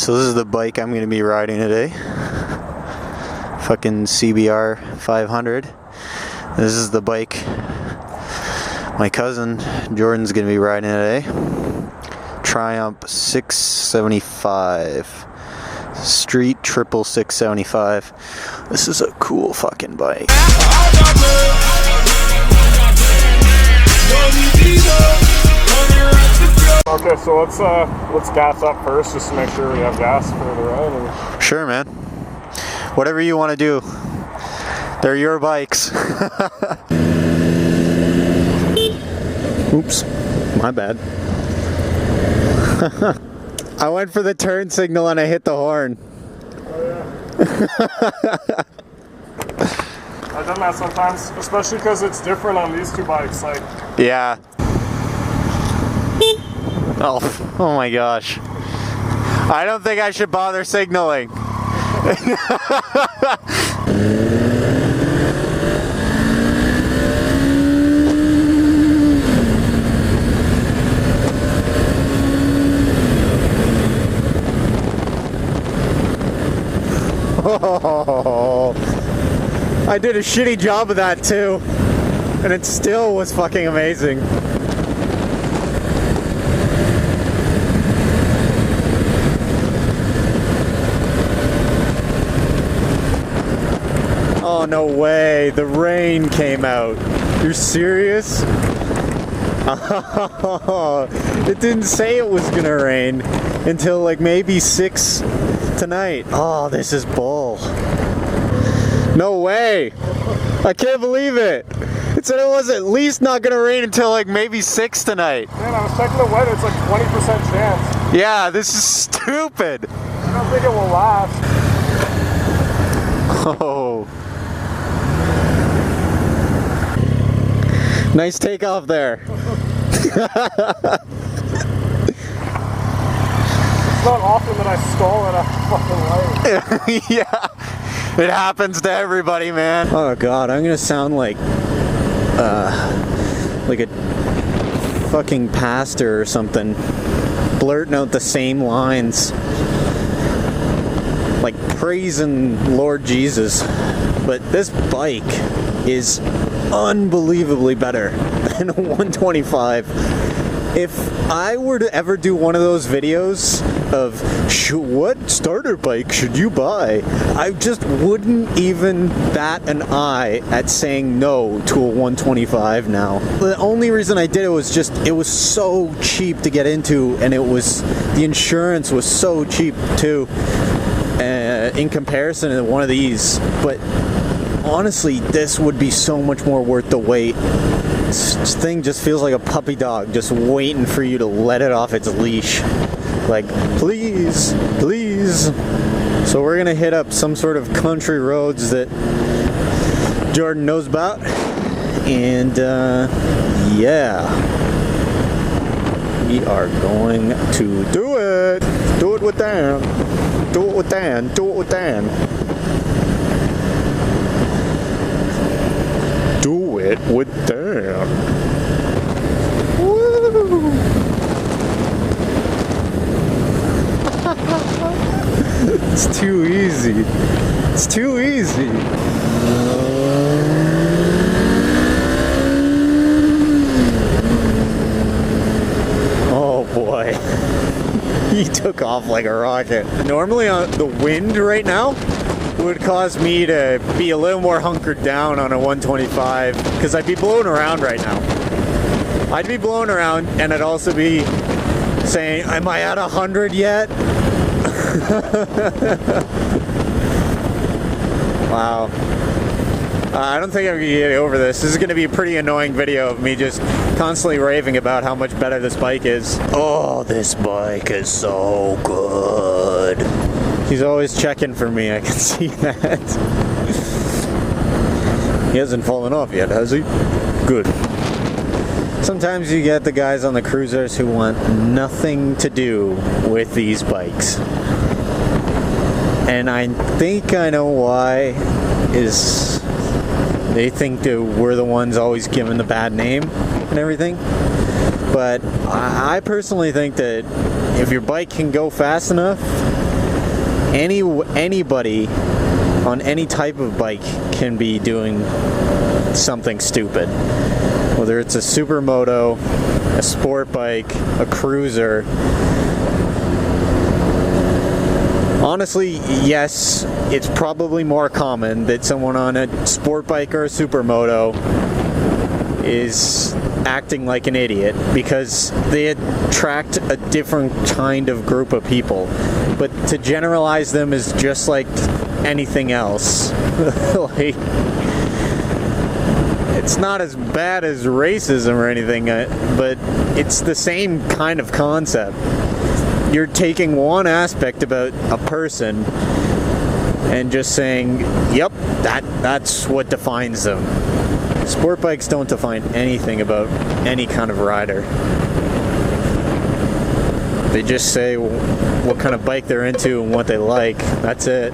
So this is the bike I'm going to be riding today. Fucking CBR500. This is the bike my cousin Jordan's going to be riding today. Triumph 675. Street triple 675. This is a cool fucking bike. Okay, so let's gas up first just to make sure we have gas for the ride. And... Sure, man. Whatever you want to do. They're your bikes. Oops, my bad. I went for the turn signal and I hit the horn. Oh yeah. I've done that sometimes, especially because it's different on these two bikes. Like. Yeah. Oh my gosh. I don't think I should bother signaling. Oh, I did a shitty job of that too, and it still was fucking amazing. Oh, no way, the rain came out. You're serious? Oh, it didn't say it was gonna rain until like maybe 6 tonight. Oh, this is bull. No way. I can't believe it. It said it was at least not gonna rain until like maybe 6 tonight. Man, I was checking the weather, it's like 20% chance. Yeah, this is stupid. I don't think it will last. Oh. Nice takeoff there. It's not often that I stall at a fucking light. Yeah, it happens to everybody, man. Oh god, I'm gonna sound like a fucking pastor or something, blurting out the same lines, like praising Lord Jesus. But this bike is unbelievably better than a 125. If I were to ever do one of those videos of what starter bike should you buy, I just wouldn't even bat an eye at saying no to a 125 now. The only reason I did it was just it was so cheap to get into, and the insurance was so cheap too in comparison to one of these. But honestly, this would be so much more worth the wait. This thing just feels like a puppy dog just waiting for you to let it off its leash. Like, please, please. So we're gonna hit up some sort of country roads that Jordan knows about. And yeah, we are going to do it. Do it with Dan. Do it with Dan. Do it with Dan. Do it with Dan. Woo! It's too easy. It's too easy. Oh boy. He took off like a rocket. Normally the wind right now would cause me to be a little more hunkered down on a 125 because I'd be blown around right now. I'd be blown around, and I'd also be saying, am I at 100 yet? Wow. I don't think I'm gonna get over this. This is gonna be a pretty annoying video of me just constantly raving about how much better this bike is. Oh, this bike is so good. He's always checking for me, I can see that. He hasn't fallen off yet, has he? Good. Sometimes you get the guys on the cruisers who want nothing to do with these bikes. And I think I know why. Is they think that we're the ones always given the bad name and everything. But I personally think that if your bike can go fast enough, anybody on any type of bike can be doing something stupid. Whether it's a supermoto, a sport bike, a cruiser. Honestly, yes, it's probably more common that someone on a sport bike or a supermoto is acting like an idiot because they attract a different kind of group of people. But to generalize them is just like anything else. Like, it's not as bad as racism or anything, but it's the same kind of concept. You're taking one aspect about a person and just saying, yep, that's what defines them. Sport bikes don't define anything about any kind of rider. They just say what kind of bike they're into and what they like. That's it.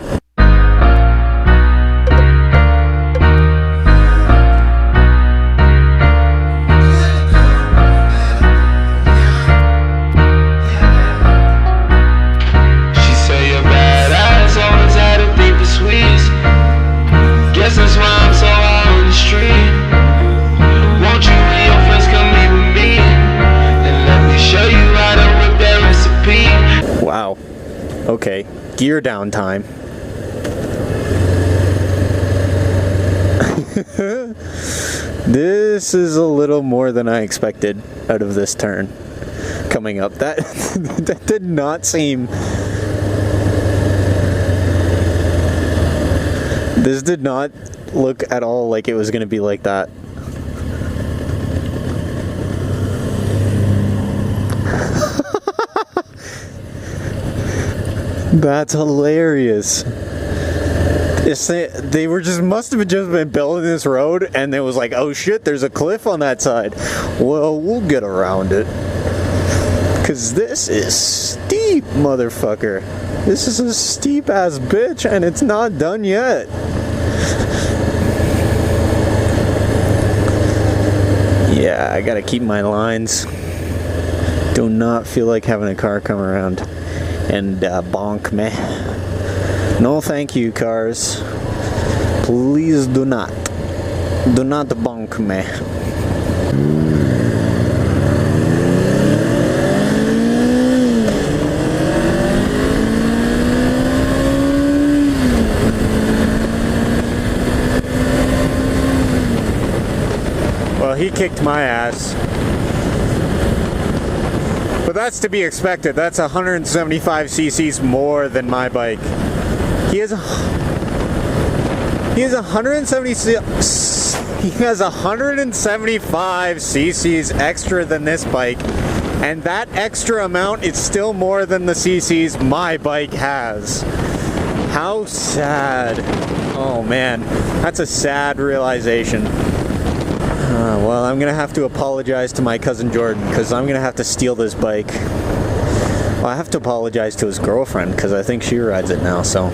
Wow. Okay. Gear down time. This is a little more than I expected out of this turn coming up. That did not seem... This did not look at all like it was going to be like that. That's hilarious. They were must have just been building this road and it was like, oh shit, there's a cliff on that side. Well, we'll get around it. Cause this is steep, motherfucker. This is a steep ass bitch and it's not done yet. Yeah, I gotta keep my lines. Do not feel like having a car come around and bonk me. No thank you, cars. Please do not. Do not bonk me. Well, he kicked my ass. But that's to be expected. That's 175 cc's more than my bike. He has 175 cc's extra than this bike, and that extra amount is still more than the cc's my bike has. How sad. Oh man, that's a sad realization. Well, I'm gonna have to apologize to my cousin Jordan because I'm gonna have to steal this bike. Well, I have to apologize to his girlfriend because I think she rides it now, so.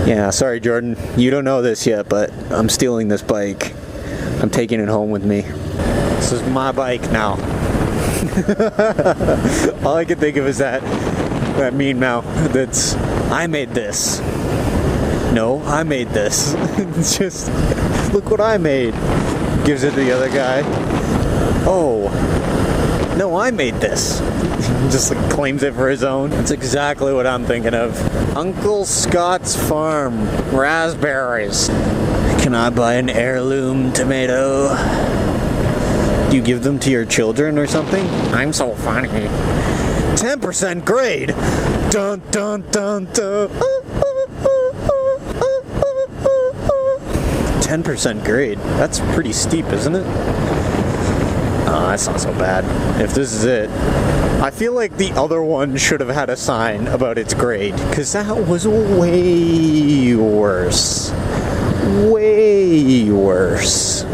Yeah, sorry Jordan, you don't know this yet, but I'm stealing this bike. I'm taking it home with me. This is my bike now. All I can think of is that meme now. That's, I made this. No, I made this. It's just, look what I made. Gives it to the other guy. Oh, no, I made this. Just like claims it for his own. That's exactly what I'm thinking of. Uncle Scott's Farm, raspberries. Can I buy an heirloom tomato? Do you give them to your children or something? I'm so funny. 10% grade. Dun dun dun dun. 10% grade. That's pretty steep, isn't it? Oh, that's not so bad. If this is it. I feel like the other one should have had a sign about its grade, because that was way worse. Way worse.